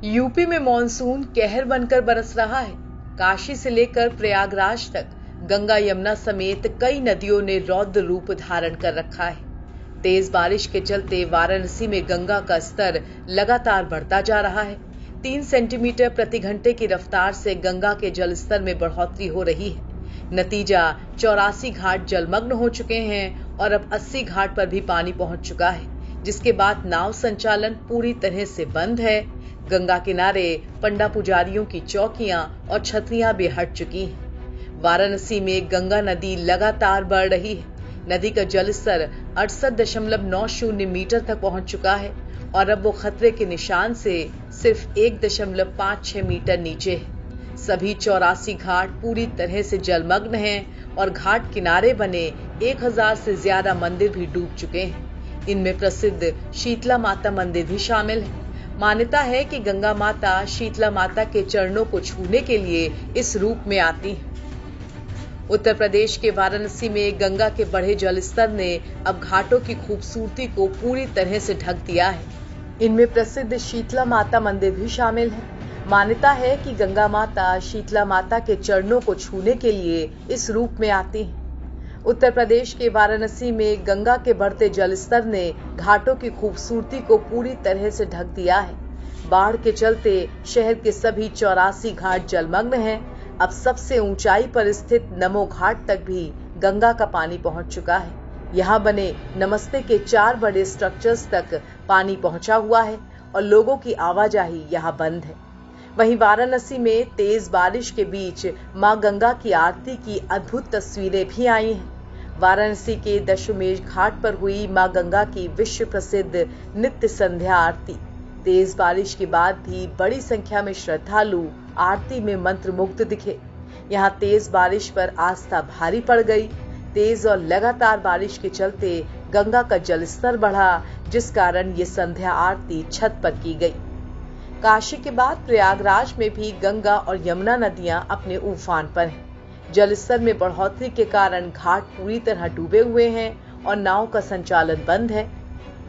UP में monsoon कहर बनकर बरस रहा है। काशी से लेकर प्रयागराज तक गंगा यमुना समेत कई नदियों ने रौद्र रूप धारण कर रखा है। तेज बारिश के चलते वाराणसी में गंगा का स्तर लगातार बढ़ता जा रहा है। 3 सेंटीमीटर प्रति घंटे की रफ्तार से गंगा के जल स्तर में बढ़ोतरी हो रही है। नतीजा 84 घाट जलमग्न हो चुके हैं और अब 80 घाट पर भी पानी पहुंच चुका है, जिसके बाद नाव संचालन पूरी तरह से बंद है। गंगा किनारे पंडा पुजारियों की चौकियां और छतरियां भी हट चुकी हैं। वाराणसी में गंगा नदी लगातार बढ़ रही है। नदी का जलस्तर 68.90 मीटर तक पहुंच चुका है और अब वो खतरे के निशान से सिर्फ 1.56 मीटर नीचे है। सभी 84 घाट पूरी तरह से जलमग्न हैं और घाट किनारे बने 1000 से ज्यादा मंदिर भी डूब चुके हैं। इनमें प्रसिद्ध शीतला माता मंदिर भी शामिल है। मान्यता है कि गंगा माता शीतला माता के चरणों को छूने के लिए इस रूप में आती हैं। उत्तर प्रदेश के वाराणसी में गंगा के बढ़े जलस्तर ने अब घाटों की खूबसूरती को पूरी तरह से ढक दिया है। इनमें प्रसिद्ध शीतला माता मंदिर भी शामिल है। मान्यता है कि गंगा माता शीतला माता के चरणों को छूने के लिए इस रूप में आती हैं। उत्तर प्रदेश के वाराणसी में गंगा के बढ़ते जलस्तर ने घाटों की खूबसूरती को पूरी तरह से ढक दिया है। बाढ़ के चलते शहर के सभी 84 घाट जलमग्न हैं। अब सबसे ऊंचाई पर स्थित नमो घाट तक भी गंगा का पानी पहुंच चुका है। यहाँ बने नमस्ते के 4 बड़े स्ट्रक्चर्स तक पानी पहुंचा हुआ है और लोगों की आवाजाही यहाँ बंद है। वहीं वाराणसी में तेज बारिश के बीच मां गंगा की आरती की अद्भुत तस्वीरें भी आई हैं। वाराणसी के दशमेश घाट पर हुई मां गंगा की विश्व प्रसिद्ध नित्य संध्या आरती। तेज बारिश के बाद भी बड़ी संख्या में श्रद्धालु आरती में मंत्रमुग्ध दिखे। यहाँ तेज बारिश पर आस्था भारी पड़ गई। तेज और लगातार बारिश के चलते गंगा का जलस्तर बढ़ा, जिस कारण ये संध्या आरती छत पर की गई। काशी के बाद प्रयागराज में भी गंगा और यमुना नदियां अपने उफान पर हैं। जलस्तर में बढ़ोतरी के कारण घाट पूरी तरह डूबे हुए हैं और नाव का संचालन बंद है।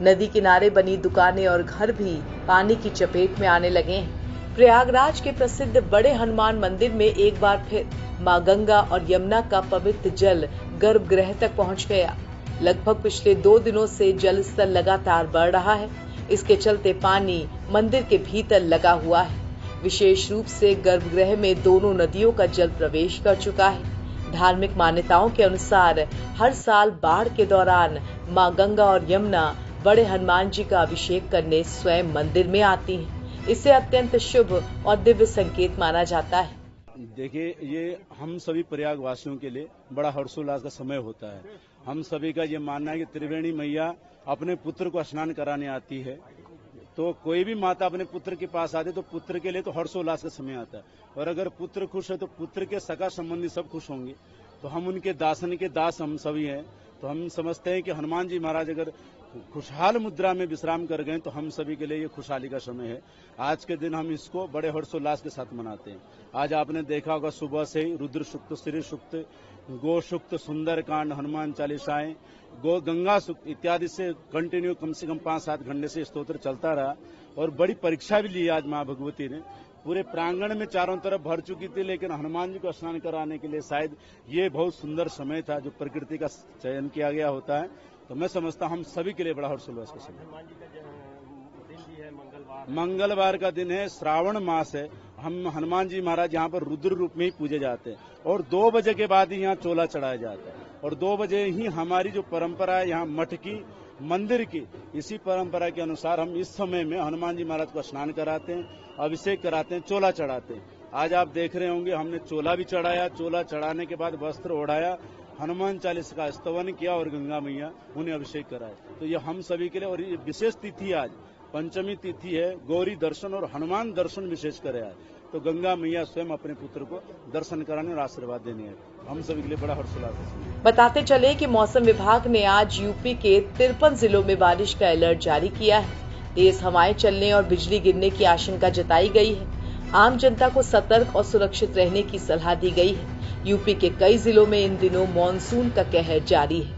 नदी किनारे बनी दुकानें और घर भी पानी की चपेट में आने लगे हैं। प्रयागराज के प्रसिद्ध बड़े हनुमान मंदिर में एक बार फिर मां गंगा और यमुना का पवित्र जल गर्भगृह तक पहुंच गया। लगभग पिछले 2 दिनों से जलस्तर लगातार बढ़ रहा है। इसके चलते पानी मंदिर के भीतर लगा हुआ है। विशेष रूप से गर्भगृह में दोनों नदियों का जल प्रवेश कर चुका है। धार्मिक मान्यताओं के अनुसार हर साल बाढ़ के दौरान मां गंगा और यमुना बड़े हनुमान जी का अभिषेक करने स्वयं मंदिर में आती हैं। इसे अत्यंत शुभ और दिव्य संकेत माना जाता है। देखिए, ये हम सभी प्रयागवासियों के लिए बड़ा हर्षोल्लास का समय होता है। हम सभी का ये मानना है कि त्रिवेणी मैया अपने पुत्र को स्नान कराने आती है। तो कोई भी माता अपने पुत्र के पास आती है तो पुत्र के लिए तो हर्षोल्लास का समय आता है। और अगर पुत्र खुश है तो पुत्र के सगा संबंधी सब खुश होंगे। तो हम उनके दासन के दास हम सभी हैं। तो हम समझते हैं कि हनुमान जी महाराज अगर खुशहाल मुद्रा में विश्राम कर गए तो हम सभी के लिए ये खुशहाली का समय है। आज के दिन हम इसको बड़े हर्षोल्लास के साथ मनाते हैं। आज आपने देखा होगा सुबह से ही रुद्र सूक्त, श्री सूक्त, गो सूक्त, सुंदर कांड, हनुमान चालीसाएं, गो गंगा सूक्त इत्यादि से कंटिन्यू कम से कम 5-7 घंटे से स्तोत्र चलता रहा। और बड़ी परीक्षा भी ली आज माँ भगवती ने। पूरे प्रांगण में चारों तरफ भर चुकी थी, लेकिन हनुमान जी को स्नान कराने के लिए शायद ये बहुत सुंदर समय था जो प्रकृति का चयन किया गया होता है। तो मैं समझता हम सभी के लिए बड़ा हर्षोल्लास का समय। मंगलवार का दिन है, श्रावण मास है। हम हनुमान जी महाराज यहाँ पर रुद्र रूप में ही पूजे जाते हैं और 2 बजे के बाद ही यहाँ चोला चढ़ाया जाता है। और 2 बजे ही हमारी जो परंपरा है यहाँ मठ की, मंदिर की, इसी परंपरा के अनुसार हम इस समय में हनुमान जी महाराज को स्नान कराते हैं, अभिषेक कराते हैं, चोला चढ़ाते हैं। आज आप देख रहे होंगे हमने चोला भी चढ़ाया। चोला चढ़ाने के बाद वस्त्र ओढ़ाया, हनुमान चालीसा का स्तवन किया और गंगा मैया उन्हें अभिषेक कराया। तो ये हम सभी के लिए, और ये विशेष तिथि आज पंचमी तिथि है। गौरी दर्शन और हनुमान दर्शन विशेष करे आज। तो गंगा मैया स्वयं अपने पुत्र को दर्शन कराने और आशीर्वाद देने है। हम सभी के लिए बड़ा हर्षोल्लास है। बताते चले कि मौसम विभाग ने आज यूपी के 53 जिलों में बारिश का अलर्ट जारी किया है। तेज हवाएं चलने और बिजली गिरने की आशंका जताई गई है। आम जनता को सतर्क और सुरक्षित रहने की सलाह दी गई है। यूपी के कई जिलों में इन दिनों मॉनसून का कहर जारी है।